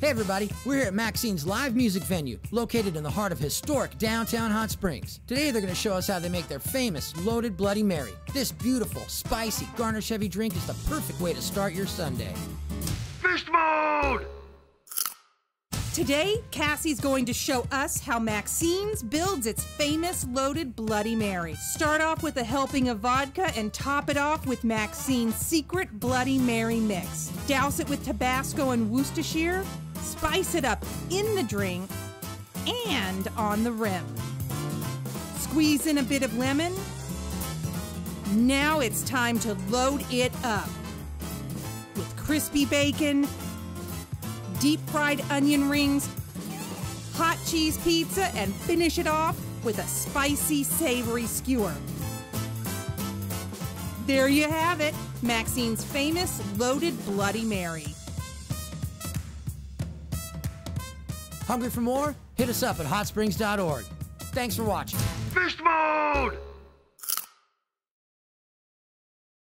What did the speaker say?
Hey everybody, we're here at Maxine's live music venue, located in the heart of historic downtown Hot Springs. Today they're going to show us how they make their famous Loaded Bloody Mary. This beautiful, spicy, garnish-heavy drink is the perfect way to start your Sunday. FeastMode! Today, Cassie's going to show us how Maxine's builds its famous Loaded Bloody Mary. Start off with a helping of vodka and top it off with Maxine's secret Bloody Mary mix. Douse it with Tabasco and Worcestershire. Spice it up in the drink and on the rim. Squeeze in a bit of lemon. Now it's time to load it up with crispy bacon, deep fried onion rings, hot cheese pizza, and finish it off with a spicy, savory skewer. There you have it, Maxine's famous Loaded Bloody Mary. Hungry for more? Hit us up at hotsprings.org. Thanks for watching. FeastMode!